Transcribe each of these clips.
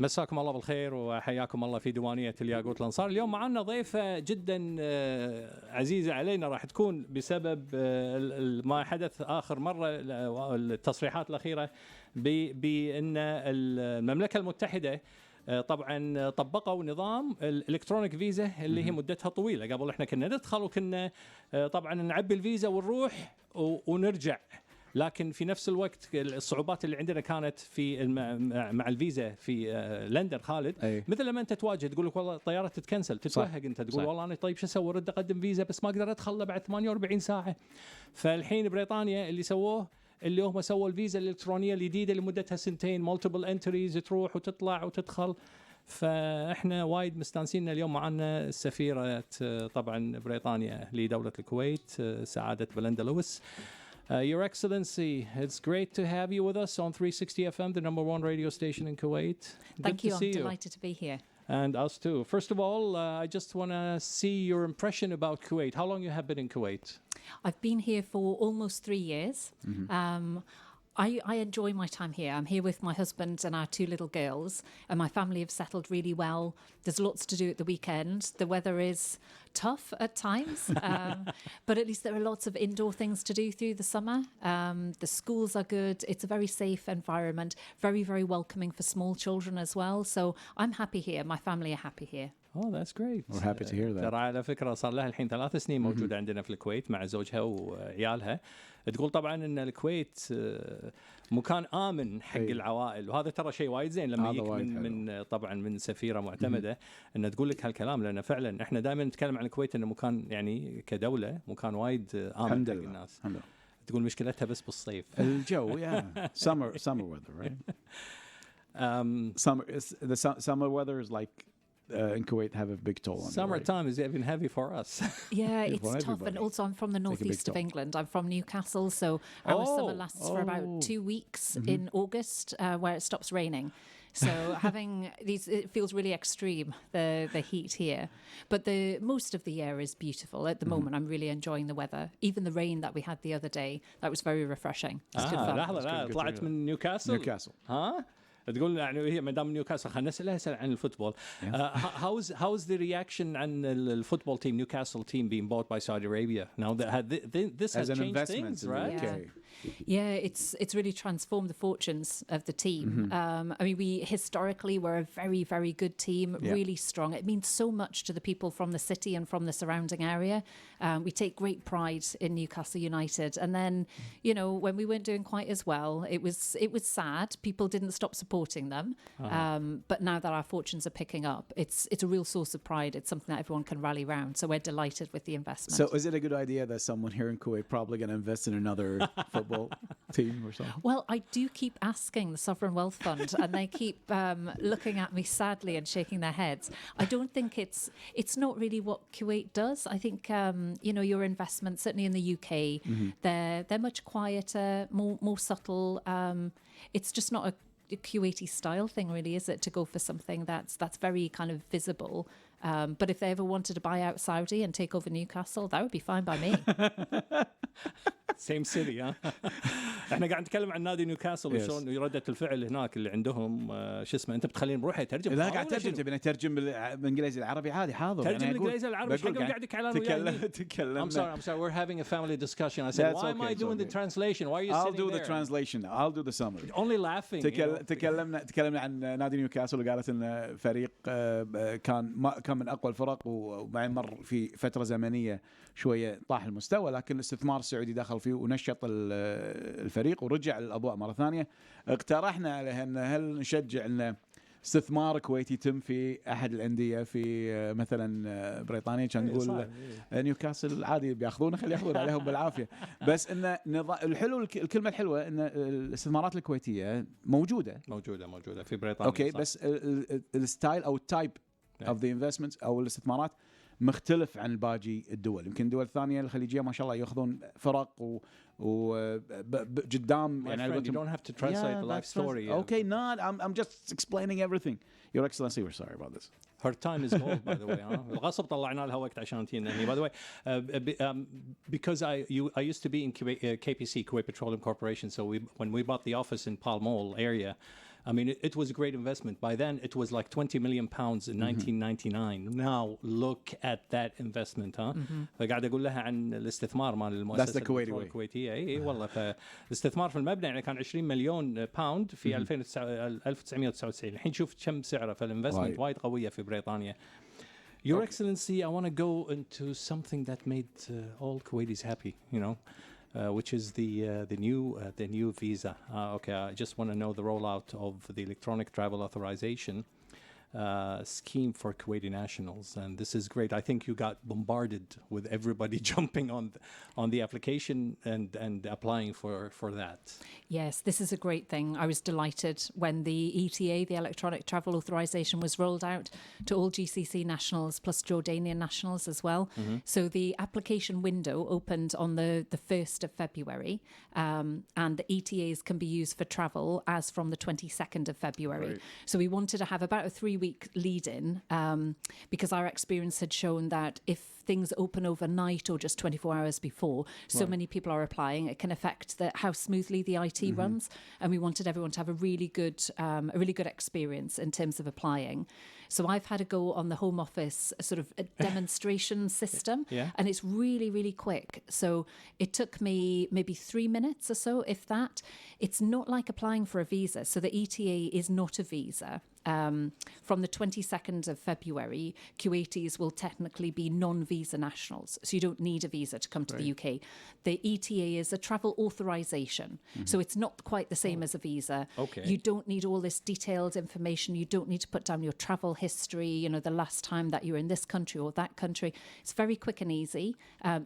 مساكم الله بالخير وحياكم الله في ديوانية الياقوت الأنصاري. اليوم معنا ضيفة جدا عزيزة علينا، راح تكون بسبب ما حدث آخر مرة، التصريحات الأخيرة بأن المملكة المتحدة طبعا طبقوا نظام الالكترونيك فيزا اللي هي مدتها طويلة. قبل احنا كنا ندخل وكنا طبعا نعبي الفيزا ونروح ونرجع، لكن في نفس الوقت الصعوبات اللي عندنا كانت في مع الفيزا في لندن خالد. مثل لما انت تواجه تقول لك والله الطياره تتكنسل، تتوهق انت تقول والله انا طيب شو اسوي، ارد اقدم فيزا بس ما اقدر ادخل بعد 48 ساعه. فالحين بريطانيا اللي سووه اللي هم سووا الفيزا الالكترونيه الجديده اللي مدتها 2 سنين، مالتيبل انتريز، تروح وتطلع وتدخل. فاحنا وايد مستانسين اليوم معنا السفيرة طبعا بريطانيا لدولة الكويت سعادة بليندا لويس. Your Excellency, it's great to have you with us on 360 FM, the number one radio station in Kuwait. Thank you. I'm delighted to be here. And us too. First of all, I just want to see your impression about Kuwait. How long you have been in Kuwait? I've been here for almost 3 years. I enjoy my time here. I'm here with my husband and our 2 little girls, and my family have settled really well. There's lots to do at the weekend. The weather is tough at times, but at least there are lots of indoor things to do through the summer. The schools are good. It's a very safe environment, very, very welcoming for small children as well. So I'm happy here. My family are happy here. Oh, that's great. We're happy to hear that. ترى على فكرة صار لها الحين 3 سنين موجودة عندنا في الكويت مع زوجها وعيالها. تقول طبعا ان الكويت مكان آمن حق العوائل، وهذا ترى شيء وايد زين لما يجيك من طبعا من سفيرة معتمدة ان تقول لك هالكلام، لأن فعلا احنا دائما نتكلم عن الكويت انه مكان يعني كدولة مكان وايد آمن حق الناس. تقول مشكلتها بس بالصيف الجو. summer weather, right? Summer weather is like in Kuwait have a big toll on Summertime is even heavy for us. Yeah, it's tough. And also I'm from the northeast of England. I'm from Newcastle, so our summer lasts for about 2 weeks in August, where it stops raining. So having these, it feels really extreme, the heat here. But the most of the year is beautiful. At the moment, I'm really enjoying the weather. Even the rain that we had the other day, that was very refreshing. لحظة طلعت من نيوكاسل. ها؟ تقول يعني هي مدام نيوكاسل. خلينا نسأل عن الفوتبول. How's the reaction عن الفوتبول team, Newcastle team being bought by Saudi Arabia? Now this has changed things, right? Yeah, it's really transformed the fortunes of the team. I mean, we historically were a very, very good team, really strong. It means so much to the people from the city and from the surrounding area. We take great pride in Newcastle United. And then, you know, when we weren't doing quite as well, it was sad. People didn't stop supporting them. But now that our fortunes are picking up, it's a real source of pride. It's something that everyone can rally around. So we're delighted with the investment. So is it a good idea that someone here in Kuwait probably going to invest in another football team or something? Well, I do keep asking the Sovereign Wealth Fund, and they keep looking at me sadly and shaking their heads. I don't think it's not really what Kuwait does. I think you know, your investments, certainly in the UK, they're much quieter, more subtle. It's just not a Kuwaiti style thing, really, is it, to go for something that's very kind of visible? But if they ever wanted to buy out Saudi and take over Newcastle, that would be fine by me. Same city, ها. احنا قاعد نتكلم عن نادي نيوكاسل وشلون ردة الفعل هناك اللي عندهم. شو اسمه انت بتخليني بروح اترجم؟ لا قاعد ترجم، تبي نترجم من الانجليزي العربي عادي حاضر. ترجم من الانجليزي العربي ايش حق قاعدك على تكلم. I'm sorry, we're having a family discussion. I said, why am I doing the translation? Why are you sitting there? I'll do the translation. I'll do the summary. Only laughing. تكلمنا عن نادي نيوكاسل وقالت ان فريق كان من اقوى الفرق، وبعدين مر في فتره زمنيه شويه طاح المستوى، لكن الاستثمار السعودي دخل فيه ونشط الفريق ورجع للاضواء مره ثانيه. اقترحنا عليه ان هل نشجع ان استثمار كويتي يتم في احد الانديه في مثلا بريطانيا. كان نقول نيوكاسل عادي بياخذونه، خلي ياخذون عليهم بالعافيه. بس ان الحلو، الكلمه الحلوه ان الاستثمارات الكويتيه موجوده في بريطانيا. اوكي، بس الستايل او التايب اوف ذا انفستمنتس او الاستثمارات مختلف عن باقي الدول. يمكن الدول الثانية الخليجية ما شاء الله ياخذون فرق وقدام يعني. You don't have to translate the life story. Okay, no, I'm just explaining everything. Your Excellency, we're sorry about this. Her time is gold, by the way. الغصب طلعنا لها وقت عشان تيجي. By the way, because I used to be in KPC, Kuwait Petroleum Corporation. So when we bought the office in Pall Mall area, I mean, it was a great investment. By then, it was like 20 million pounds in 1999. Now, look at that investment, huh? فقاعد أقول لها عن الاستثمار مال المؤسسة الكويتية. إيه والله. فالاستثمار في المبنى يعني كان 20 مليون باوند في 1999. الحين شوف كم سعره. فالinvestment وايد قوية في بريطانيا. Your Excellency, I want to go into something that made all Kuwaitis happy, which is the new visa. Okay, I just want to know the rollout of the electronic travel authorization scheme for Kuwaiti nationals, and this is great. I think you got bombarded with everybody jumping on the application and applying for that. Yes, this is a great thing. I was delighted when the ETA, the electronic travel authorization, was rolled out to all GCC nationals plus Jordanian nationals as well. So the application window opened on the 1st of February, and the ETAs can be used for travel as from the 22nd of February. Great. So we wanted to have about a 3-week lead-in because our experience had shown that if things open overnight or just 24 hours before, so many people are applying, it can affect how smoothly the IT runs. And we wanted everyone to have a really good experience in terms of applying. So I've had a go on the Home Office sort of a demonstration system, and it's really, really quick. So it took me maybe 3 minutes or so, if that. It's not like applying for a visa. So the ETA is not a visa. From the 22nd of February, Kuwaitis will technically be non-visa nationals. So you don't need a visa to come to the UK. The ETA is a travel authorization. So it's not quite the same as a visa. Okay. You don't need all this detailed information. You don't need to put down your travel history, the last time that you were in this country or that country. It's very quick and easy.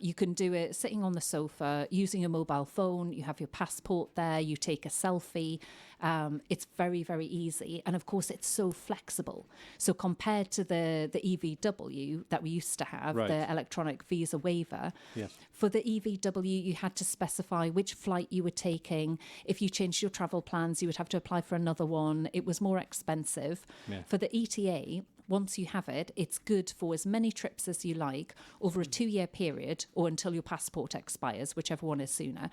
You can do it sitting on the sofa, using a mobile phone. You have your passport there. You take a selfie. It's very, very easy. And of course, it's so flexible. So compared to the EVW that we used to have, the electronic visa waiver, for the EVW, you had to specify which flight you were taking. If you changed your travel plans, you would have to apply for another one. It was more expensive. For the ETA, once you have it, it's good for as many trips as you like over a 2-year period or until your passport expires, whichever one is sooner.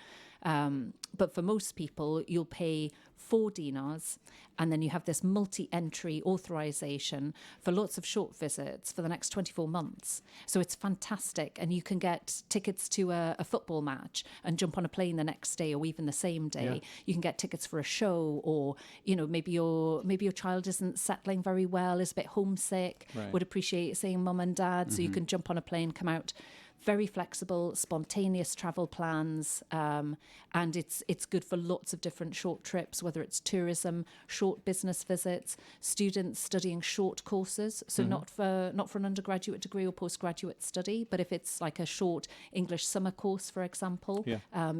But for most people, you'll pay 4 dinars, and then you have this multi-entry authorization for lots of short visits for the next 24 months. So it's fantastic, and you can get tickets to a football match and jump on a plane the next day or even the same day. You can get tickets for a show, or maybe your child isn't settling very well, is a bit homesick, would appreciate seeing mum and dad, so you can jump on a plane, come out. Very flexible, spontaneous travel plans, and it's good for lots of different short trips, whether it's tourism, short business visits, students studying short courses, so not for an undergraduate degree or postgraduate study, but if it's like a short English summer course, for example,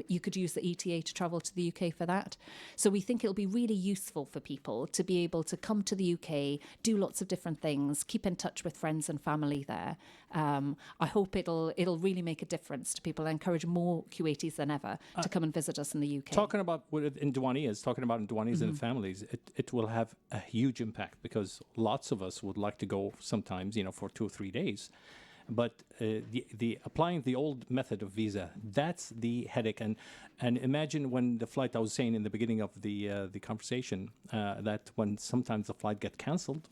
you could use the ETA to travel to the UK for that. So we think it'll be really useful for people to be able to come to the UK, do lots of different things, keep in touch with friends and family there. I hope it'll really make a difference to people and encourage more Kuwaitis than ever to come and visit us in the UK. Talking about in Diwaniyas and families, it will have a huge impact because lots of us would like to go sometimes, for 2 or 3 days. But the applying the old method of visa, that's the headache. And imagine when the flight, I was saying in the beginning of the conversation, that when sometimes the flight gets cancelled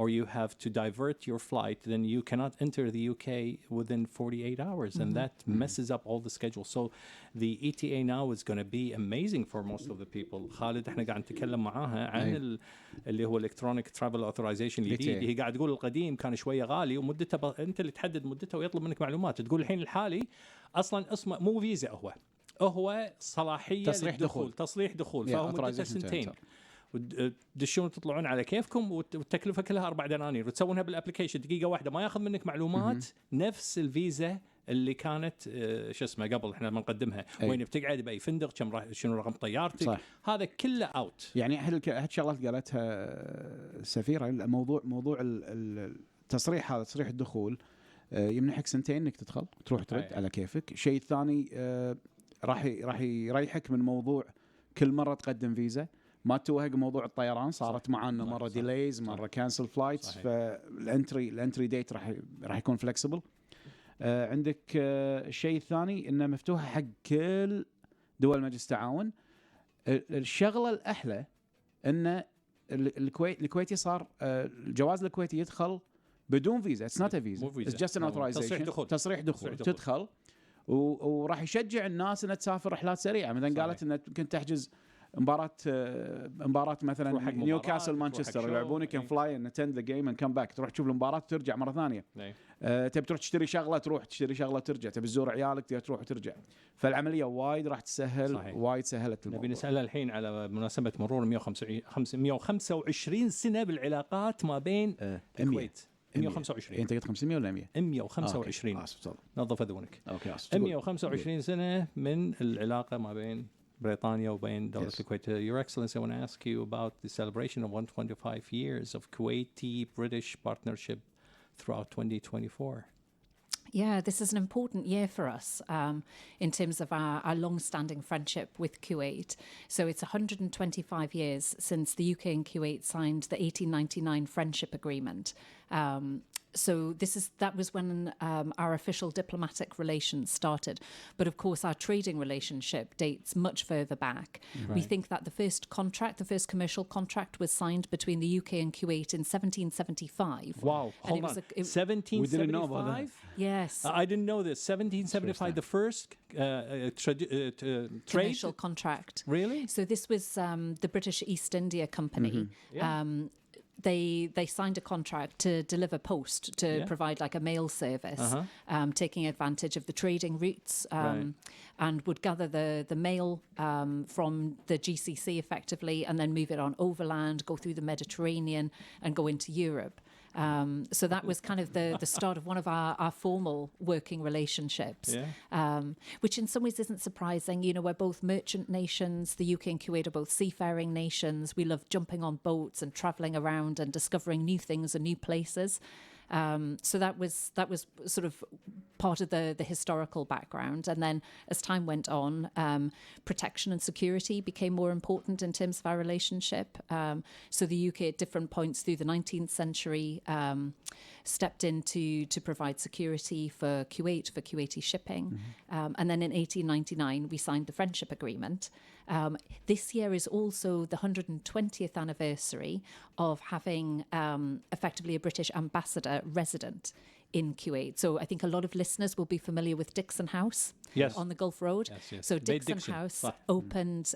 or you have to divert your flight, then you cannot enter the UK within 48 hours. And that messes up all the schedule. So the ETA now is going to be amazing for most of the people. خالد احنا قاعد نتكلم معاها عن اللي هو electronic travel authorization الجديد. هي قاعد تقول القديم كان شوية غالي ومدته انت اللي تحدد مدته ويطلب منك معلومات. تقول الحين الحالي اصلا اسمه مو فيزا، هو صلاحية تصريح دخول فهو مدته 2 تدشون تطلعون على كيفكم والتكلفة كلها 4 دنانير وتسوونها بالابليكيشن دقيقة واحدة، ما ياخذ منك معلومات نفس الفيزا اللي كانت قبل احنا ما نقدمها. وين بتقعد باي فندق، شنو رقم طيارتك، صح. هذا كله اوت. يعني احد شغلات قالتها سفيرة، موضوع التصريح هذا، تصريح الدخول يمنحك 2 انك تدخل تروح ترد على كيفك. الشيء الثاني راح يريحك من موضوع كل مرة تقدم فيزا، ما توهق موضوع الطيران. صارت معانا مرة ديليز، مرة كانسل فلايتس، فالانتري ديت راح يكون فلكسبل. عندك الشيء الثاني انه مفتوحة حق كل دول مجلس التعاون. الشغلة الأحلى انه الكويتي صار الجواز الكويتي يدخل بدون فيزا. اتس نوت ا فيزا، اتس جاست ان اوثرايزيشن، تصريح دخول. تدخل وراح يشجع الناس انها تسافر رحلات سريعه. مثلا قالت انها ممكن تحجز مباراة مثلا نيوكاسل مانشستر يلعبون، كان فلاي ان اتند ذا جيم اند كم باك، تروح تشوف المباراة وترجع مرة ثانية. تبي تروح تشتري شغلة، تروح تشتري شغلة وترجع، تبي تزور عيالك تروح وترجع. فالعملية وايد راح تسهل. صحيح. وايد سهلت الموضوع. نبي نسألها الحين على مناسبة مرور 125 سنة بالعلاقات ما بين الكويت. 125. انت قلت 500 ولا 100؟ 125. اسف نظف اذنك. اوكي اسف. 125 سنة من العلاقة ما بين بريطانيا وبين دولة الكويت. Your Excellency, I want to ask you about the celebration of 125 years of Kuwaiti-British partnership throughout 2024. Yeah, this is an important year for us in terms of our long-standing friendship with Kuwait. So it's 125 years since the UK and Kuwait signed the 1899 Friendship Agreement. So that was when our official diplomatic relations started. But of course, our trading relationship dates much further back. Right. We think that the first commercial contract was signed between the UK and Kuwait in 1775. Wow, hold on. 1775? We didn't know about that. Yes. I didn't know this. 1775, the first trade? Commercial contract. Really? So this was the British East India Company. Mm-hmm. Yeah. They signed a contract to deliver post, to provide like a mail service, taking advantage of the trading routes, and would gather the mail from the GCC effectively, and then move it on overland, go through the Mediterranean, and go into Europe. So that was kind of the start of one of our formal working relationships, which in some ways isn't surprising. You know, we're both merchant nations. The UK and Kuwait are both seafaring nations. We love jumping on boats and travelling around and discovering new things and new places. So that was sort of part of the historical background. And then as time went on, protection and security became more important in terms of our relationship. So the UK at different points through the 19th century stepped in to provide security for Kuwait, for Kuwaiti shipping. Mm-hmm. And then in 1899, we signed the Friendship Agreement. This year is also the 120th anniversary of having effectively a British ambassador resident in Kuwait. So I think a lot of listeners will be familiar with Dixon House on the Gulf Road. Yes. So Dixon House opened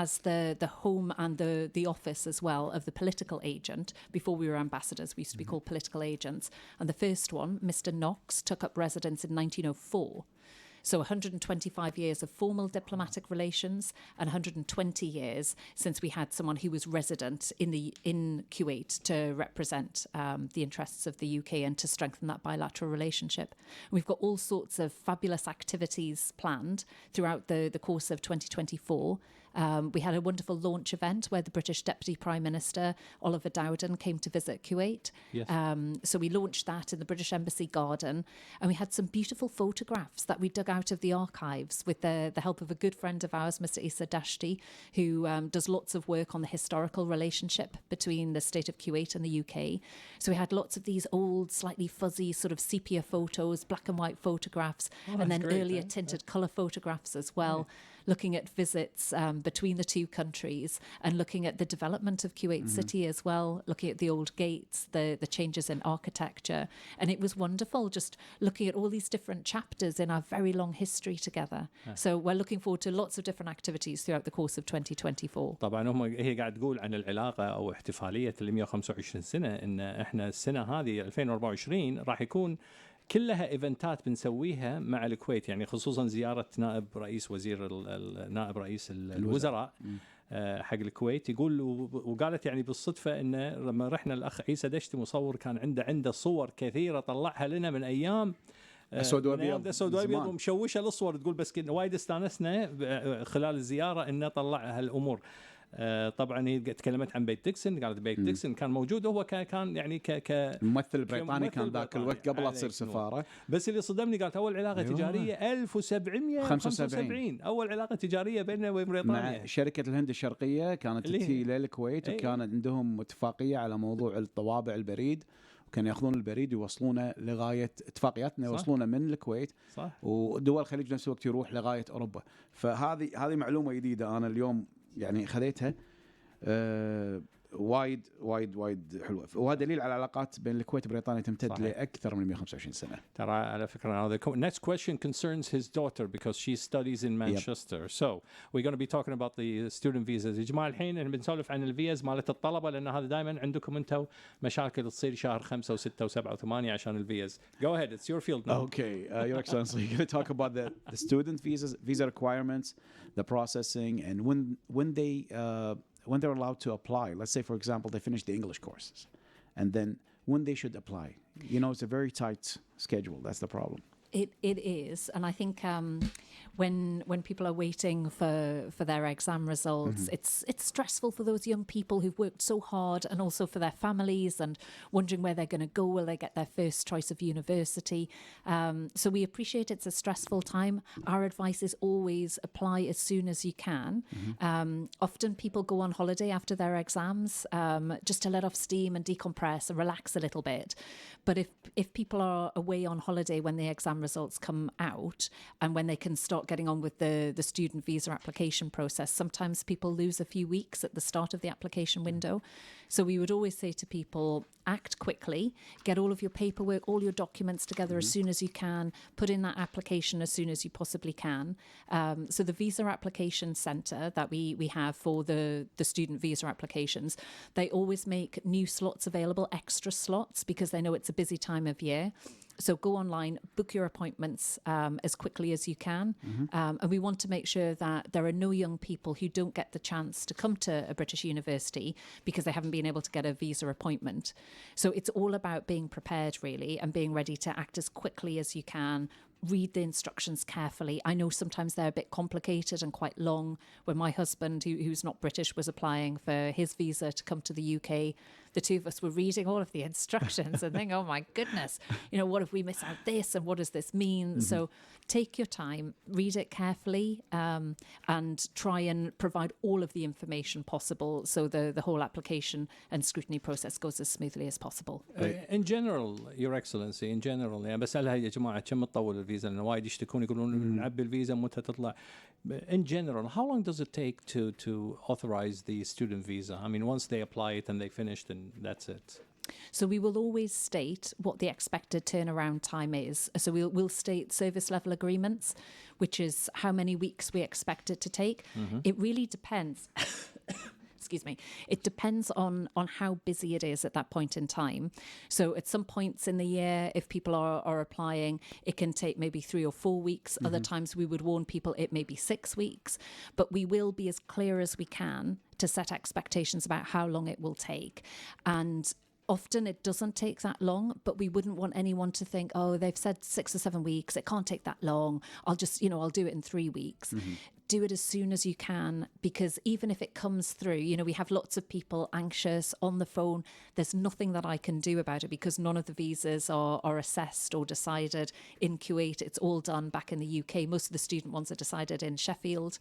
as the home and the office as well of the political agent. Before we were ambassadors, we used to be called political agents. And the first one, Mr. Knox, took up residence in 1904. So 125 years of formal diplomatic relations and 120 years since we had someone who was resident in Kuwait to represent the interests of the UK and to strengthen that bilateral relationship. We've got all sorts of fabulous activities planned throughout the course of 2024. We had a wonderful launch event where the British Deputy Prime Minister, Oliver Dowden, came to visit Kuwait. Yes. So we launched that in the British Embassy garden, and we had some beautiful photographs that we dug out of the archives with the help of a good friend of ours, Mr. Issa Dashti, who does lots of work on the historical relationship between the state of Kuwait and the UK. So we had lots of these old, slightly fuzzy sort of sepia photos, black and white photographs, and then earlier tinted colour photographs as well. Looking at visits between the two countries and looking at the development of Kuwait City as well, looking at the old gates, the changes in architecture. And it was wonderful just looking at all these different chapters in our very long history together. So we're looking forward to lots of different activities throughout the course of 2024. طبعا هي قاعد تقول عن العلاقة أو احتفالية ال 125 سنة إن إحنا السنة هذه 2024 راح يكون كلها ايفنتات بنسويها مع الكويت، يعني خصوصا زياره نائب رئيس نائب رئيس الوزراء حق الكويت. يقول وقالت يعني بالصدفه انه لما رحنا الاخ عيسى دشتي مصور كان عنده صور كثيره طلعها لنا من ايام اسود وابيض ومشوشه الصور. تقول بس كنا وايد استانسنا خلال الزياره انه طلع هالامور. طبعا هي تكلمت عن بيت ديكسون، قالت بيت ديكسون كان موجود، هو كان يعني ممثل بريطاني كان ذاك الوقت قبل لا تصير سفاره. بس اللي صدمني قالت اول علاقه تجاريه 1775 اول علاقه تجاريه بيننا وبين بريطانيا مع شركه الهند الشرقيه كانت تجي للكويت، وكان عندهم اتفاقيه على موضوع الطوابع البريد، وكانوا ياخذون البريد يوصلونه لغايه اتفاقياتنا يوصلونه من الكويت. صح. ودول الخليج نفس الوقت يروح لغايه اوروبا. فهذه معلومه جديده انا اليوم يعني خذيتها. وايد حلوه، وهذا دليل على العلاقات بين الكويت وبريطانيا تمتد صحيح. لاكثر من 125 سنه. ترى على فكرة the next question concerns his daughter because she studies in Manchester. So we're going to be talking about the student visas. يا جماعة الحين احنا بنسولف عن الفيز مالت الطلبة لأن هذا دائما عندكم انتم مشاكل تصير شهر 5 و6 و7 و8 عشان الفيز. Go ahead, it's your field now. Okay, Your Excellency, you're going to talk about the student visa requirements, the processing, and when they're allowed to apply. Let's say, for example, they finish the English courses, and then when they should apply. You know, it's a very tight schedule. That's the problem. It is, and I think when people are waiting for their exam results, it's stressful for those young people who've worked so hard, and also for their families and wondering where they're going to go. Will they get their first choice of university? So we appreciate it's a stressful time. Our advice is always apply as soon as you can. Often people go on holiday after their exams just to let off steam and decompress and relax a little bit. But if people are away on holiday when the exam results come out and when they can start getting on with the student visa application process, sometimes people lose a few weeks at the start of the application window. So we would always say to people, act quickly, get all of your paperwork, all your documents together as soon as you can, put in that application as soon as you possibly can. So the visa application centre that we have for the student visa applications, they always make new slots available, extra slots, because they know it's a busy time of year. So go online, book your appointments as quickly as you can. And we want to make sure that there are no young people who don't get the chance to come to a British university because they haven't been able to get a visa appointment. So it's all about being prepared, really, and being ready to act as quickly as you can. Read the instructions carefully. I know sometimes they're a bit complicated and quite long. When my husband, who's not British, was applying for his visa to come to the UK, the two of us were reading all of the instructions and thinking, oh my goodness, you know, what if we miss out this and what does this mean? So take your time, read it carefully, and try and provide all of the information possible so the whole application and scrutiny process goes as smoothly as possible. In general, Your Excellency, in general يعني بسألها يا جماعة كم تطول الفيزا لأن وايد يشتكون يقولون نعبي الفيزا متى تطلع. In general, how long does it take to authorize the student visa? I mean, once they apply it and they finished and that's it. So we will always state what the expected turnaround time is. So we'll state service level agreements, which is how many weeks we expect it to take. It really depends. Excuse me. It depends on how busy it is at that point in time. So at some points in the year, if people are applying, it can take maybe 3 or 4 weeks. Other times we would warn people it may be 6 weeks. But we will be as clear as we can to set expectations about how long it will take. And often it doesn't take that long, but we wouldn't want anyone to think, oh, they've said 6 or 7 weeks, it can't take that long. I'll do it in 3 weeks. Do it as soon as you can, because even if it comes through, you know, we have lots of people anxious on the phone. There's nothing that I can do about it because none of the visas are assessed or decided in Kuwait. It's all done back in the UK. Most of the student ones are decided in Sheffield.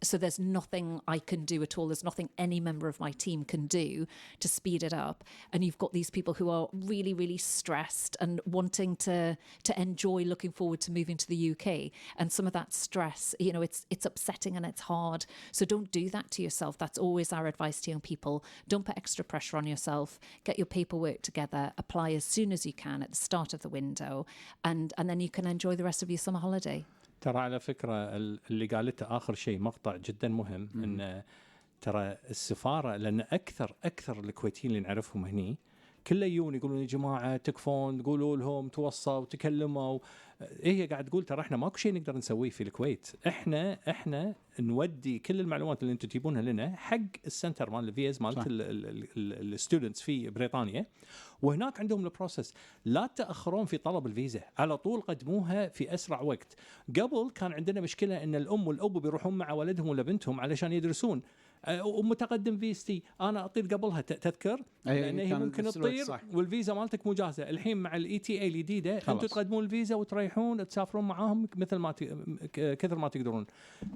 So there's nothing I can do at all. There's nothing any member of my team can do to speed it up. And you've got these people who are really, really stressed and wanting to enjoy looking forward to moving to the UK. And some of that stress, you know, it's upsetting and it's hard. So don't do that to yourself. That's always our advice to young people. Don't put extra pressure on yourself. Get your paperwork together. Apply as soon as you can at the start of the window. And then you can enjoy the rest of your summer holiday. ترى على فكرة اللي قالته آخر شيء مقطع جدا مهم إن ترى السفارة لأن أكثر الكويتيين اللي نعرفهم هني كله يجون يقولون يا جماعة تكفون تقولوا لهم توصوا تكلموا. هي قاعد تقول ترى احنا ماكو شيء نقدر نسويه في الكويت. احنا نودي كل المعلومات اللي انتم تجيبونها لنا حق السنتر مال الفيز مالت الستودنتس في بريطانيا، وهناك عندهم البروسس. لا تأخرون في طلب الفيزا، على طول قدموها في أسرع وقت. قبل كان عندنا مشكلة ان الأم والأب بيروحون مع ولدهم ولا بنتهم علشان يدرسون ومتقدم فيستي انا اطير قبلها تذكر لان هي ممكن تطير والفيزا مالتك مو جاهزه. الحين مع الاي تي اي الجديده انتم تقدمون الفيزا وتريحون تسافرون معاهم مثل ما كثر ما تقدرون.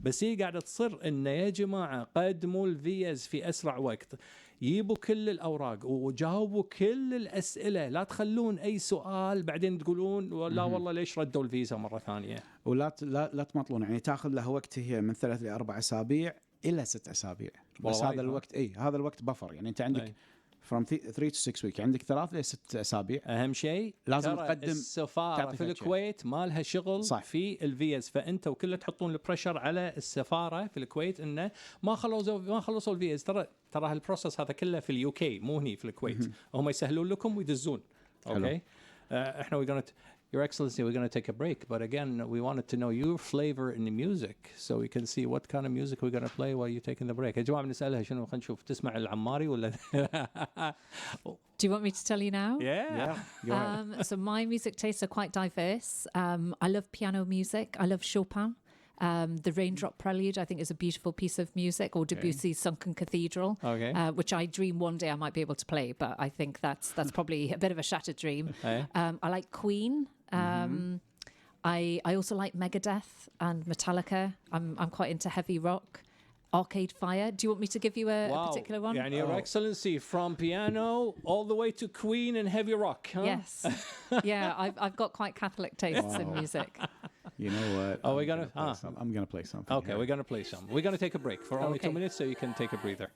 بس هي قاعده تصر ان يا جماعه قدموا الفيز في اسرع وقت، يجيبوا كل الاوراق وجاوبوا كل الاسئله، لا تخلون اي سؤال بعدين تقولون لا والله ليش ردوا الفيزا مره ثانيه. ولا لا تمطلون، يعني تاخذ لها وقت هي من 3 ل 4 أسابيع الى 6 اسابيع. والله بس هذا وايد. الوقت هذا الوقت بفر، يعني انت عندك from 3 to 6 week، عندك 3 ل 6 اسابيع. اهم شيء لازم ترى تقدم السفاره تعطي في فيها الكويت ما لها شغل صح. في الفيز، فانت وكله تحطون البريشر على السفاره في الكويت انه ما خلصوا الفيز. ترى هالبروسس هذا كله في اليو كي، مو هني في الكويت. هم يسهلون لكم ويدزون. اوكي احنا Your Excellency, we're going to take a break, but again, we wanted to know your flavor in the music, so we can see what kind of music we're going to play while you're taking the break. يا جماعة بنسألها شنو، خلينا نشوف تسمع العماري ولا Do you want me to tell you now? Yeah. Go ahead. So my music tastes are quite diverse. I love piano music. I love Chopin. The Raindrop Prelude, I think, is a beautiful piece of music, or Debussy's Sunken Cathedral, which I dream one day I might be able to play, but I think that's probably a bit of a shattered dream. I like Queen. I also like Megadeth and Metallica. I'm quite into heavy rock. Arcade Fire. Do you want me to give you a particular one? يعني Your Excellency, from piano all the way to Queen and heavy rock, huh? Yes. Yeah, I've got quite Catholic tastes in music. You know what? I'm going to play something. Okay, we're going to play some. We're going to take a break for only 2 minutes so you can take a breather.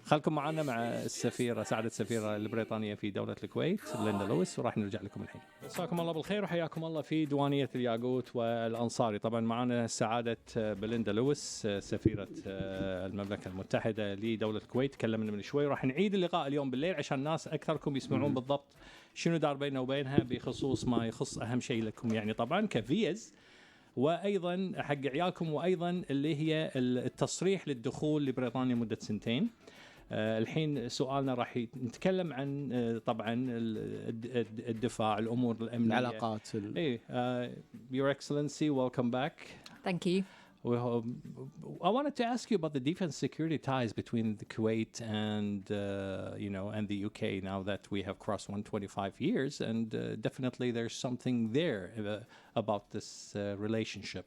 خلكم معنا مع السفيرة، سعادة السفيرة البريطانية في دولة الكويت بليندا لويس، وراح نرجع لكم الحين. مساكم الله بالخير وحياكم الله في ديوانية الياقوت والأنصاري. طبعا معنا سعادة بليندا لويس سفيرة المملكة المتحدة لدولة الكويت، تكلمنا من شوي. راح نعيد اللقاء اليوم بالليل عشان الناس أكثركم يسمعون بالضبط شنو دار بيننا وبينها بخصوص ما يخص أهم شيء لكم، يعني طبعا كفيز، وأيضا حق عيالكم، وأيضا اللي هي التصريح للدخول لبريطانيا مدة 2 سنين. الحين سؤالنا راح نتكلم عن طبعا الدفاع، الامور الامنيه، العلاقات. Your Excellency, welcome back. Thank you. I wanted to ask you about the defense security ties between the Kuwait and and the UK now that we have crossed 125 years, and definitely there's something there about this relationship.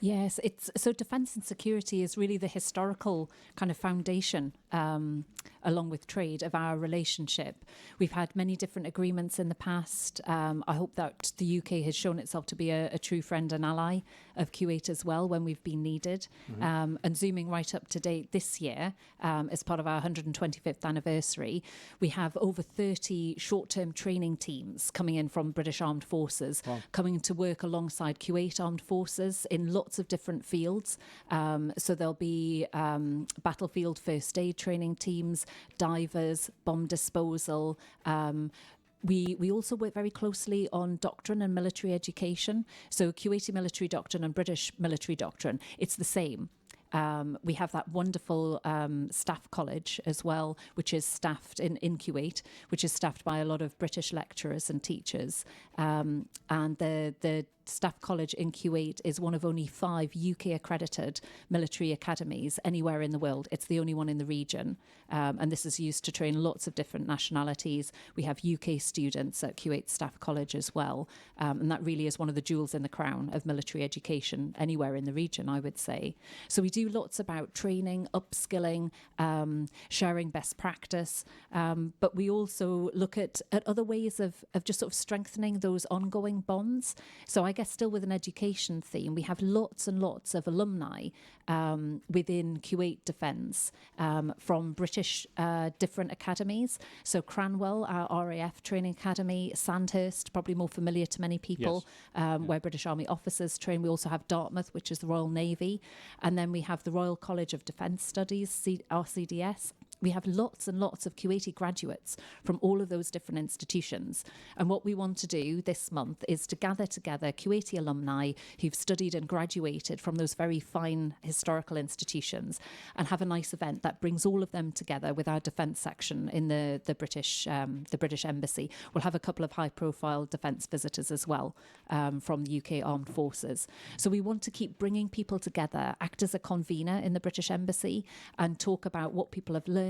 Yes, so defence and security is really the historical kind of foundation, along with trade, of our relationship. We've had many different agreements in the past. I hope that the UK has shown itself to be a true friend and ally of Kuwait as well when we've been needed. And zooming right up to date this year, as part of our 125th anniversary, we have over 30 short-term training teams coming in from British Armed Forces, coming to work alongside Kuwait Armed Forces in lots of different fields. So there'll be battlefield first aid training teams, divers, bomb disposal. We also work very closely on doctrine and military education. So Kuwaiti military doctrine and British military doctrine, it's the same. We have that wonderful staff college as well, which is staffed in Kuwait, which is staffed by a lot of British lecturers and teachers. And the Staff College in Kuwait is one of only 5 UK accredited military academies anywhere in the world. It's the only one in the region. And this is used to train lots of different nationalities. We have UK students at Kuwait Staff College as well. And that really is one of the jewels in the crown of military education anywhere in the region, I would say. So we do lots about training, upskilling, sharing best practice. But we also look at other ways of just sort of strengthening those ongoing bonds. So I guess still with an education theme, we have lots and lots of alumni within Kuwait Defence from British different academies. So Cranwell, our RAF training academy, Sandhurst, probably more familiar to many people, where British Army officers train. We also have Dartmouth, which is the Royal Navy. And then we have the Royal College of Defence Studies, RCDS. We have lots and lots of Kuwaiti graduates from all of those different institutions. And what we want to do this month is to gather together Kuwaiti alumni who've studied and graduated from those very fine historical institutions and have a nice event that brings all of them together with our defence section in the British Embassy. We'll have a couple of high-profile defence visitors as well from the UK Armed Forces. So we want to keep bringing people together, act as a convener in the British Embassy, and talk about what people have learned,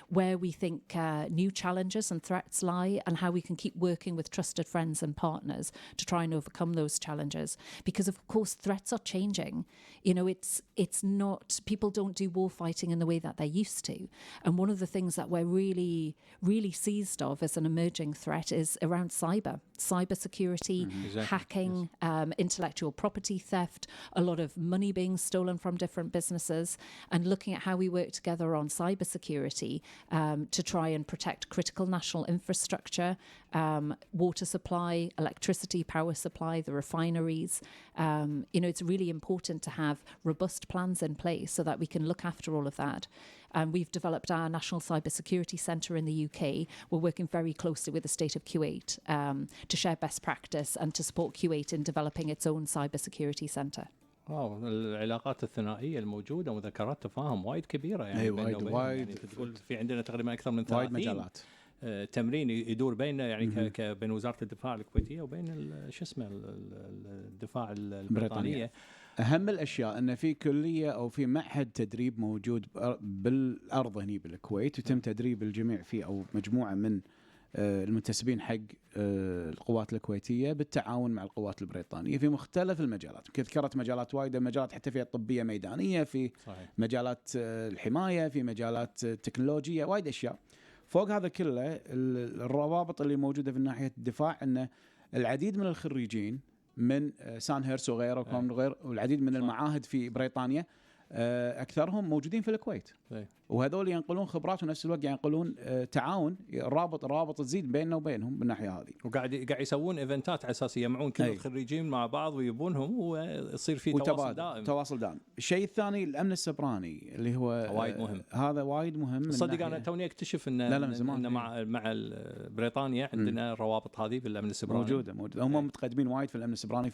where we think new challenges and threats lie, and how we can keep working with trusted friends and partners to try and overcome those challenges. Because of course threats are changing. You know, it's not, people don't do war fighting in the way that they used to. And one of the things that we're really seized of as an emerging threat is around cyber cybersecurity, Exactly, hacking, intellectual property theft, a lot of money being stolen from different businesses, and looking at how we work together on cybersecurity to try and protect critical national infrastructure, water supply, electricity, power supply, the refineries. It's really important to have robust plans in place so that we can look after all of that. We've developed our National Cybersecurity Centre in the UK. We're working very closely with the state of Kuwait to share best practice and to support Kuwait in developing its own cybersecurity centre. العلاقات الثنائيه الموجوده وذكرات تفاهم وايد كبيره يعني وايد تقول في عندنا تقريبا اكثر من 30 مجالات تمرين يدور بيننا يعني بين وزاره الدفاع الكويتيه وبين شو اسمه الدفاع البريطانيه. اهم الاشياء ان في كليه او في معهد تدريب موجود بالارض هني بالكويت وتم تدريب الجميع فيه او مجموعه من المنتسبين حق القوات الكويتيه بالتعاون مع القوات البريطانيه في مختلف المجالات. يمكن ذكرت مجالات وايده، مجالات حتى فيها طبيه ميدانيه، في صحيح. مجالات الحمايه، في مجالات تكنولوجيه، وايد اشياء. فوق هذا كله الروابط اللي موجوده في ناحيه الدفاع ان العديد من الخريجين من سانهيرس وغيره والعديد من المعاهد في بريطانيا اكثرهم موجودين في الكويت. وهذول ينقلون خبرات ونفس الوقت ينقلون تعاون، الرابط تزيد بيننا وبينهم بالناحيه هذه. وقاعد يسوون ايفنتات على اساس يجمعون كل الخريجين مع بعض ويبونهم ويصير في تواصل دائم. الشيء الثاني الامن السيبراني اللي هو وايد مهم. هذا وايد مهم. صدق انا توني اكتشف ان مع بريطانيا عندنا الروابط هذه بالامن السيبراني موجوده. هم متقدمين وايد في الامن السيبراني.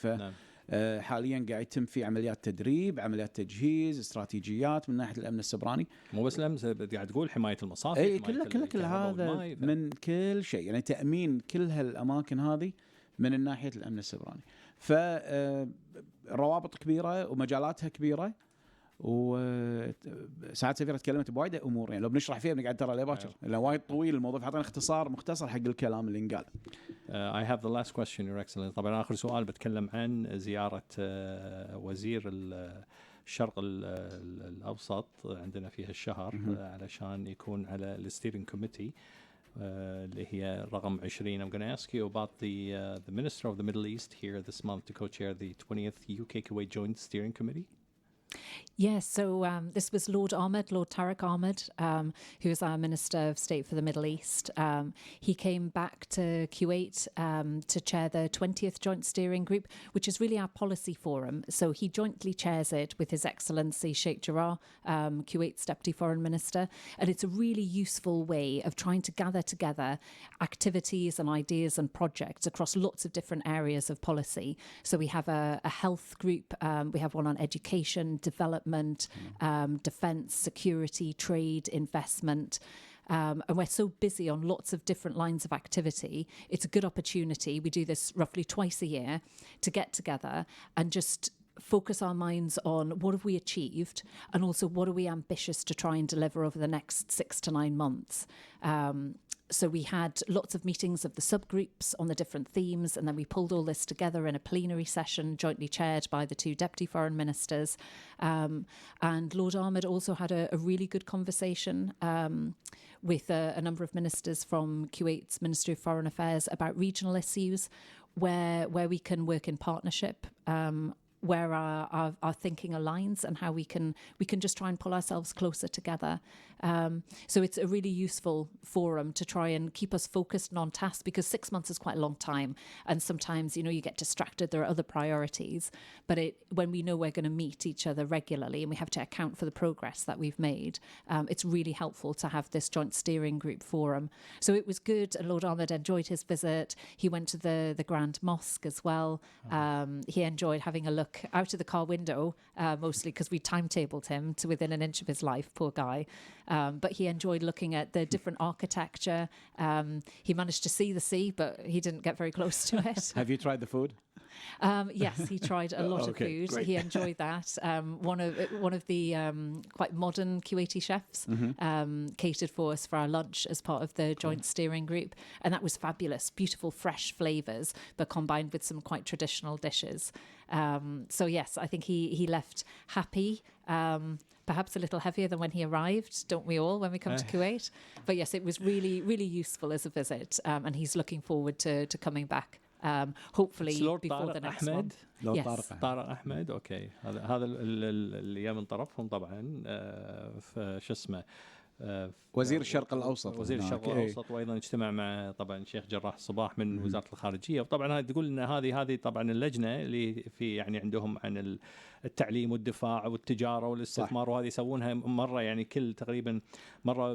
حاليا قاعد يتم في عمليات تدريب، عمليات تجهيز، استراتيجيات من ناحيه الامن السيبراني. مو بس الامن، قاعد تقول حمايه المصافي، كل هذا من كل شيء، يعني تامين كل هالاماكن هذه من ناحيه الامن السيبراني. فالروابط كبيره ومجالاتها كبيره، وساعات سفيرة تكلمت بوايد امور يعني لو بنشرح فيها بنقعد ترى ليه باكر لانه وايد طويل الموضوع، فحطينا مختصر حق الكلام اللي انقال. I have the last question, Your Excellency. طبعا آخر سؤال بتكلم عن زيارة وزير الشرق الأوسط عندنا في هالشهر علشان يكون على الستيرنج كوميتي اللي هي رقم 20. I'm going to ask you about the Minister of the Middle East here this month to co-chair the 20th UK Kuwait Joint Steering Committee. Yes, so this was Lord Tariq Ahmed, who is our Minister of State for the Middle East. He came back to Kuwait to chair the 20th Joint Steering Group, which is really our policy forum. So he jointly chairs it with His Excellency Sheikh Jarrah, Kuwait's Deputy Foreign Minister. And it's a really useful way of trying to gather together activities and ideas and projects across lots of different areas of policy. So we have a health group, we have one on education, development, defence, security, trade, investment. And we're so busy on lots of different lines of activity. It's a good opportunity. We do this roughly twice a year to get together and just focus our minds on what have we achieved and also what are we ambitious to try and deliver over the next 6 to 9 months. So we had lots of meetings of the subgroups on the different themes, and then we pulled all this together in a plenary session jointly chaired by the 2 Deputy Foreign Ministers. And Lord Ahmed also had a really good conversation with a number of ministers from Kuwait's Ministry of Foreign Affairs about regional issues where we can work in partnership, where our thinking aligns and how we can just try and pull ourselves closer together. So it's a really useful forum to try and keep us focused and on task, because 6 months is quite a long time. And sometimes, you get distracted. There are other priorities. But when we know we're going to meet each other regularly and we have to account for the progress that we've made, it's really helpful to have this joint steering group forum. So it was good. And Lord Ahmed enjoyed his visit. He went to the Grand Mosque as well. He enjoyed having a look out of the car window, mostly because we timetabled him to within an inch of his life, poor guy. But he enjoyed looking at the different architecture. He managed to see the sea, but he didn't get very close to it. Have you tried the food? Yes, he tried a lot of food. Great. He enjoyed that. One of the quite modern Kuwaiti chefs catered for us for our lunch as part of the joint steering group, and that was fabulous. Beautiful, fresh flavours, but combined with some quite traditional dishes. So yes, I think he left happy. Perhaps a little heavier than when he arrived, don't we all, when we come to Kuwait? But yes, it was really, really useful as a visit, and he's looking forward to coming back hopefully لورد before the طارق next one. احمد لو Yes. طارق احمد اوكي هذا اللي جاي من طرفهم طبعا في شو اسمه وزير الشرق الأوسط وزير هناك. الشرق الاوسط وايضا اجتمع مع طبعا شيخ جراح الصباح من وزاره الخارجيه. وطبعا هاي تقول ان هذه طبعا اللجنه اللي في يعني عندهم عن التعليم والدفاع والتجاره والاستثمار، وهذه يسوونها مره يعني كل تقريبا مره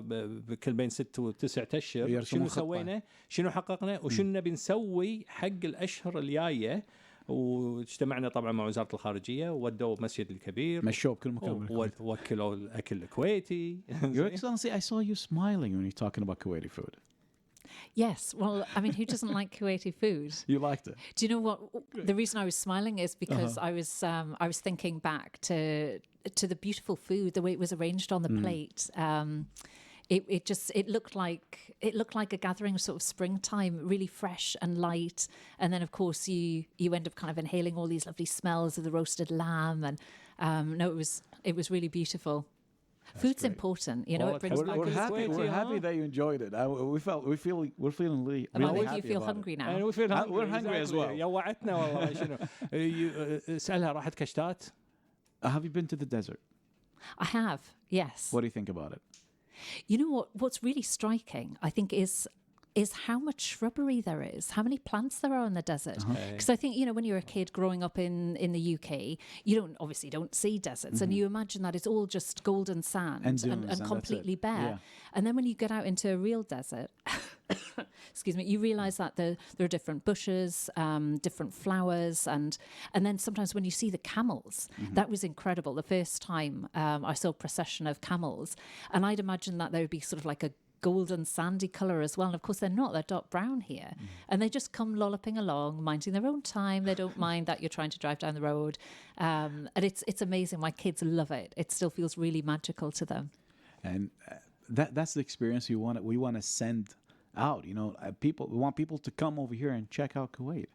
كل بين 6 و9 اشهر. شنو سوينا، شنو حققنا، وشنو نبي نسوي حق الاشهر الجايه. واجتمعنا طبعا مع وزاره الخارجيه وودوا مسجد الكبير، مشوه بكل مكان. ووكلوا الاكل الكويتي. Your Excellency, I saw you smiling when you're talking about Kuwaiti food. Yes, well, I mean, who doesn't like Kuwaiti food? You liked it. Do you know what? The reason I was smiling is because I was thinking back to the beautiful food, the way it was arranged on the plate. It looked like a gathering of sort of springtime, really fresh and light. And then of course you end up kind of inhaling all these lovely smells of the roasted lamb. And no, it was really beautiful. That's Food's great. Important, you know. Well, it brings back. We're happy that you enjoyed it. We're feeling really happy. You feel hungry now. We're hungry as well. جوعتنا والله. شنو اسألها راحت كشتات. Have you been to the desert? I have. Yes. What do you think about it? You know what's really striking, I think, is how much shrubbery there is, how many plants there are in the desert. Because I think, you know, when you're a kid growing up in the UK, you don't see deserts, and you imagine that it's all just golden sand and completely bare. Yeah. And then when you get out into a real desert, excuse me, you realise that there are different bushes, different flowers, and then sometimes when you see the camels, that was incredible. The first time I saw a procession of camels, and I'd imagine that there would be sort of like a golden sandy colour as well, and of course they're not, they're dark brown here, and they just come lolloping along, minding their own time. They don't mind that you're trying to drive down the road, and it's amazing. My kids love it. It still feels really magical to them, and that's the experience we want to send out, you know. We want people to come over here and check out Kuwait.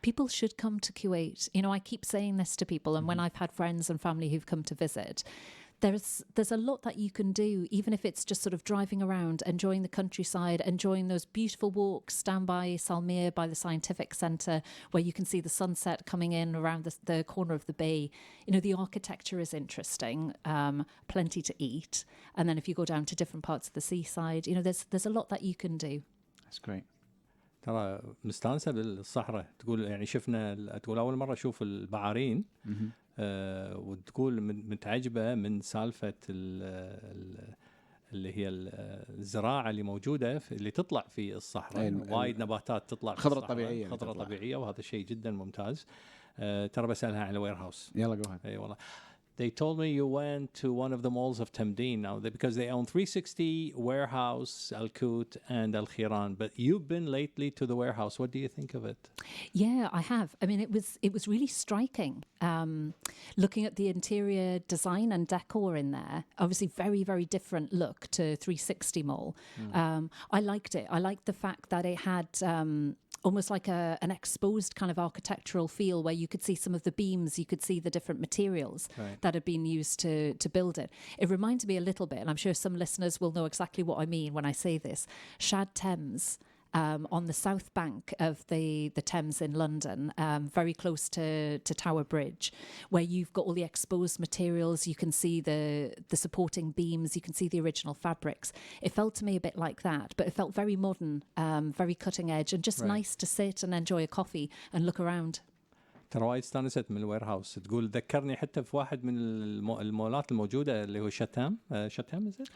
People should come to Kuwait. You know, I keep saying this to people, and when I've had friends and family who've come to visit, there's a lot that you can do, even if it's just sort of driving around, enjoying the countryside, enjoying those beautiful walks down by Salmir, by the Scientific Centre, where you can see the sunset coming in around the corner of the bay. You know, the architecture is interesting, plenty to eat. And then if you go down to different parts of the seaside, you know, there's a lot that you can do. That's great. ترى مستانسة بالصحراء. تقول يعني تقول أول مرة أشوف البعارين، وتقول متعجبة من سالفة اللي هي الزراعة اللي موجودة اللي تطلع في الصحراء. وايد نباتات تطلع خضرة طبيعية، خضرة طبيعية، وهذا شيء جدا ممتاز. ترى بسألها على وير هاوس. يلا go ahead. أي والله. They told me you went to one of the malls of Tamdeen now because they own 360 warehouse, Al-Kut and Al-Khiran. But you've been lately to the warehouse. What do you think of it? Yeah, I have. I mean, it was really striking. Looking at the interior design and decor in there, obviously very, very different look to 360 Mall. I liked it. I liked the fact that it had almost like an exposed kind of architectural feel, where you could see some of the beams, you could see the different materials that had been used to build it. It reminds me a little bit, and I'm sure some listeners will know exactly what I mean when I say this, Shad Thames. On the south bank of the Thames in London, very close to Tower Bridge, where you've got all the exposed materials, you can see the supporting beams, you can see the original fabrics. It felt to me a bit like that, but it felt very modern, very cutting edge, and just nice to sit and enjoy a coffee and look around. ترى وايد استانست من الوير هاوس. تقول ذكرني حتى في واحد من المولات الموجوده اللي هو شاتام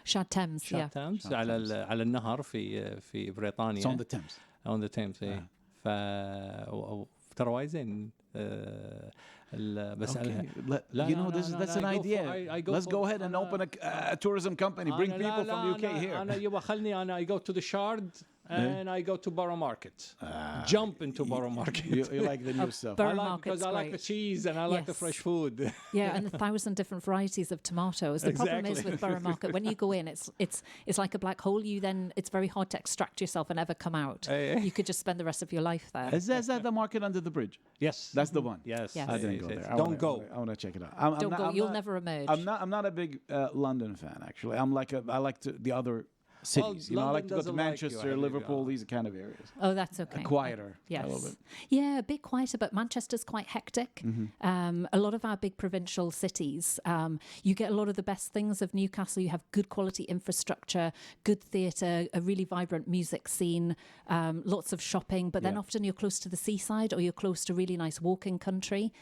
شاد تامز على النهر في بريطانيا. on the Thames. on the Thames. ف ترى وايد زين. بسألها. You know, that's an idea. Let's go ahead and open a tourism company. Bring people from the UK here. أنا يبغى خلني أنا I go to the Shard and I go to Borough Market. Jump into Borough Market. You like the new stuff. Borough Market's because I like the cheese and I like the fresh food. Yeah, and 1,000 different varieties of tomatoes. The problem is with Borough Market, when you go in, it's like a black hole. It's very hard to extract yourself and ever come out. You could just spend the rest of your life there. Is that the market under the bridge? Yes, that's the one. Yes. I didn't go there. Don't go. I want to check it out. Don't go. You'll never emerge. I'm not a big London fan, actually. I like the other cities. You know, I like to go to London doesn't like you, Manchester, I Liverpool, think. these kind of areas. Oh, that's okay. Quieter. A little Yes. bit. Yeah, a bit quieter, but Manchester's quite hectic. A lot of our big provincial cities, you get a lot of the best things of Newcastle. You have good quality infrastructure, good theatre, a really vibrant music scene, lots of shopping, but then often you're close to the seaside or you're close to really nice walking country.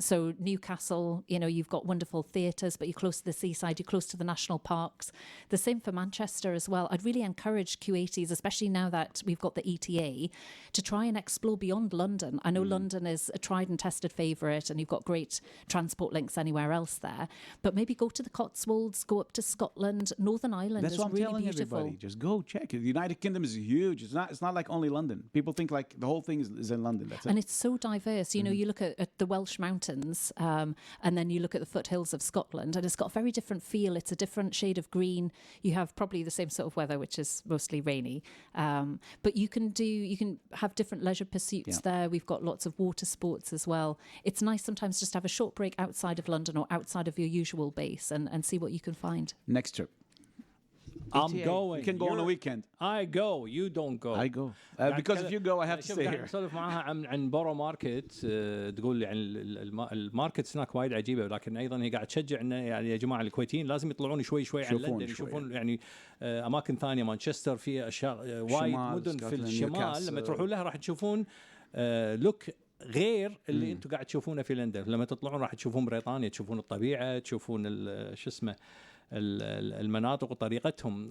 So Newcastle, you know, you've got wonderful theatres, but you're close to the seaside, you're close to the national parks. The same for Manchester as well. I'd really encourage Kuwaitis, especially now that we've got the ETA, to try and explore beyond London. I know London is a tried and tested favourite and you've got great transport links anywhere else there, but maybe go to the Cotswolds, go up to Scotland. Northern Ireland That's is what I'm really telling beautiful. everybody. Just go check it. The United Kingdom is huge. It's not like only London. People think like the whole thing is in London. That's it. And it's so diverse. You know, you look at the Welsh mountains and then you look at the foothills of Scotland and it's got a very different feel. It's a different shade of green. You have probably the same sort of weather, which is mostly rainy. But you can have different leisure pursuits there. We've got lots of water sports as well. It's nice sometimes just to have a short break outside of London or outside of your usual base and see what you can find. Next trip. I'm ETA. going. You can go on a You're- weekend. I go. You don't go. I go. قاعد Because أتكلم- if you go, I have to شوف stay قاعد here. نسولف معاها عن بورو ماركت تقول لي عن الماركت هناك وايد عجيبه ولكن ايضا هي قاعد تشجع انه يعني يا جماعه الكويتيين لازم يطلعون شوي عن يشوفون لندن شوي. يشوفون يعني اماكن ثانيه مانشستر في اشياء وايد شمال، مدن في سكوتلاند، الشمال نيوكاسل. لما تروحون لها راح تشوفون لوك غير اللي انتم قاعد تشوفونه في لندن لما تطلعون راح تشوفون بريطانيا تشوفون الطبيعه تشوفون شو اسمه المناطق وطريقتهم.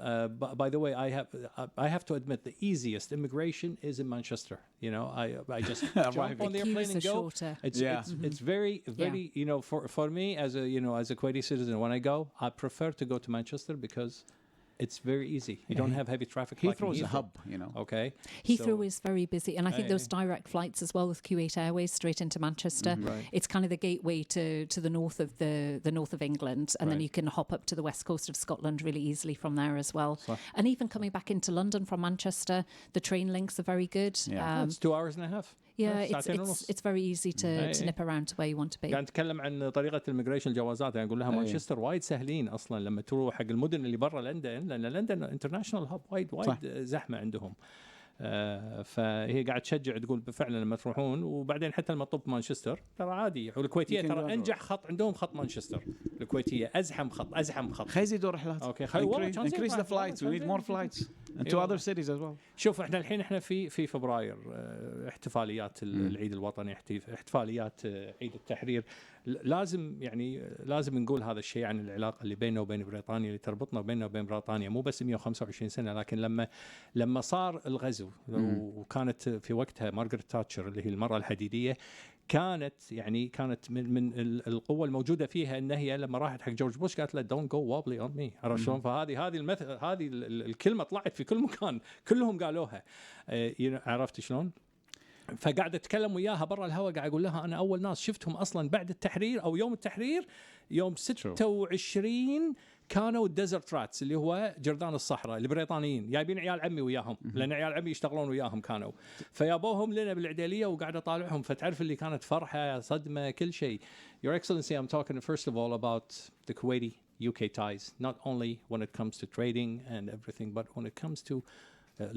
By the way, I have to admit the easiest immigration is in Manchester. You know, I just jump on the airplane queues and are go. shorter. It's very you know for me as a Kuwaiti citizen when I go I prefer to go to Manchester because it's very easy. You don't have heavy traffic. Heathrow is like a hub, you know. Okay. Heathrow is very busy, and I think Aye. those direct flights as well with Kuwait Airways straight into Manchester. Right. It's kind of the gateway to the north of the north of England, and then Right. you can hop up to the west coast of Scotland really easily from there as well. And even coming back into London from Manchester, the train links are very good. Yeah. It's 2 hours and a half. Yeah, ساعتين ونص. it's very easy to nip around to where you want to be. قاعد نتكلم عن طريقه الميجريشن الجوازات يعني نقول لها مانشستر وايد سهلين اصلا لما تروح حق المدن اللي برا لندن لان لندن انترناشونال هاب وايد زحمه عندهم. فهي قاعد تشجع تقول فعلا لما تروحون وبعدين حتى لما تطب مانشستر ترى عادي والكويتيه ترى انجح خط عندهم خط مانشستر الكويتيه ازحم خط خلي يزيدوا رحلات. اوكي Increase the flights. We need more flights and to other cities as well. شوف احنا الحين في فبراير احتفاليات العيد الوطني احتفاليات عيد التحرير لازم نقول هذا الشيء عن العلاقه اللي بيننا وبين بريطانيا اللي تربطنا بيننا وبين بريطانيا مو بس 125 سنه لكن لما صار الغزو وكانت في وقتها مارغريت تاتشر اللي هي المراه الحديديه كانت من القوه الموجوده فيها ان هي لما راحت حق جورج بوش قالت له دونت جو وابلي اون مي عرفت شلون فهذه الكلمه طلعت في كل مكان كلهم قالوها عرفت شلون فقاعد اتكلم وياها برا الهواء قاعد اقول لها انا اول ناس شفتهم اصلا بعد التحرير او يوم التحرير يوم 26 كانوا الديزرت راتس اللي هو جردان الصحراء البريطانيين جايبين عيال عمي وياهم لان عيال عمي يشتغلون وياهم كانوا فيابوهم لنا بالعديليه وقاعد اطالعهم فتعرف اللي كانت فرحه صدمه كل شيء. Your Excellency, I'm talking first of all about the Kuwaiti UK ties, not only when it comes to trading and everything, but when it comes to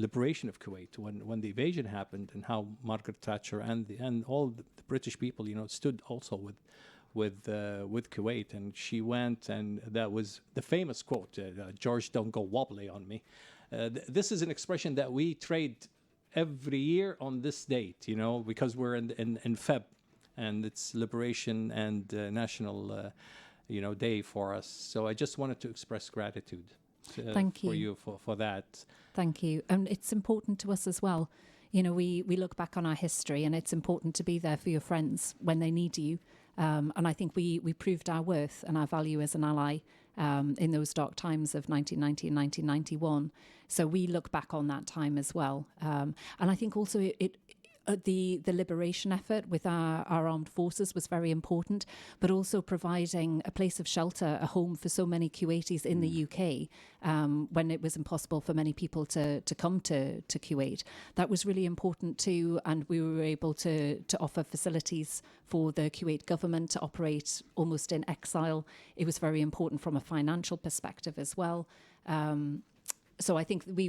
liberation of Kuwait, when the invasion happened, and how Margaret Thatcher and all the British people, stood also with Kuwait, and she went, and that was the famous quote, "George, don't go wobbly on me." This is an expression that we trade every year on this date, because we're in Feb, and it's liberation and national, day for us. So I just wanted to express gratitude. Thank you for you for that. Thank you. And it's important to us as well. We look back on our history and it's important to be there for your friends when they need you. And I think we proved our worth and our value as an ally in those dark times of 1990 and 1991. So we look back on that time as well. And I think also the liberation effort with our armed forces was very important, but also providing a place of shelter, a home for so many Kuwaitis in the UK when it was impossible for many people to come to Kuwait. That was really important too, and we were able to offer facilities for the Kuwait government to operate almost in exile. It was very important from a financial perspective as well. So I think we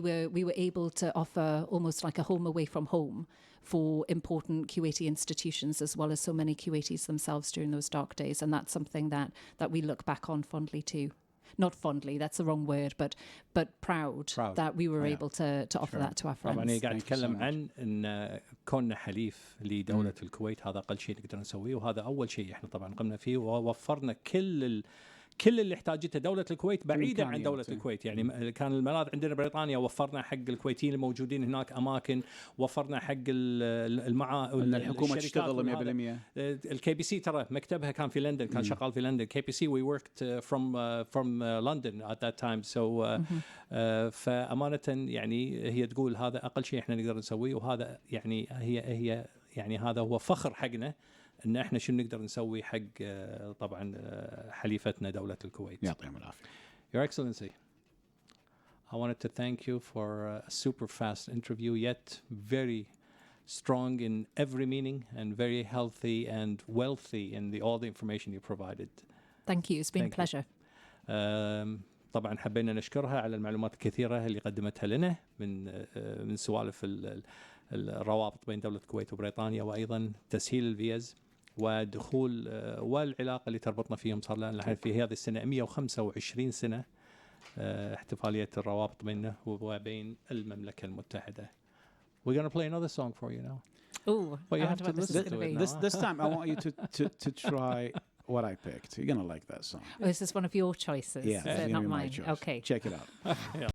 were able to offer almost like a home away from home for important Kuwaiti institutions, as well as so many Kuwaitis themselves during those dark days. And that's something that we look back on fondly too. Not fondly, that's the wrong word, but proud that we were able to offer that to our friends. طبعا قاعد نتكلم عن ان كوننا حليف لدولة الكويت، هذا اقل شيء نقدر نسويه، وهذا اول شيء احنا طبعا قمنا فيه، ووفرنا كل اللي احتاجته دولة الكويت بعيدا عن دولة الكويت. يعني كان الملاذ عندنا بريطانيا، وفرنا حق الكويتيين الموجودين هناك أماكن، وفرنا حق الحكومة تشتغل 100%. الكي بي سي ترى مكتبها كان في لندن، كان شغال في لندن. كي بي سي we worked from London at that time. So فأمانة يعني هي تقول هذا أقل شيء احنا نقدر نسويه، وهذا يعني هي يعني هذا هو فخر حقنا ان احنا شنو نقدر نسوي حق طبعا حليفتنا دولة الكويت. يعطيهم العافية. Your Excellency, I wanted to thank you for a super fast interview, yet very strong in every meaning and very healthy and wealthy in all the information you provided. Thank you. It's been a pleasure. طبعا حبينا نشكرها على المعلومات الكثيرة اللي قدمتها لنا من سوالف الروابط بين دولة الكويت وبريطانيا، وأيضا تسهيل الفيز ودخول والعلاقة اللي تربطنا فيهم. صار لنا في هذه السنة 125 سنة احتفالية الروابط بيننا وبين المملكة المتحدة. We're going to play another song for you now. Oh, but you have to listen to it. This time I want you to try what I picked. You're going to like that song. Oh, is this one of your choices? Yeah, Is it not mine? Okay. Okay. Check it out.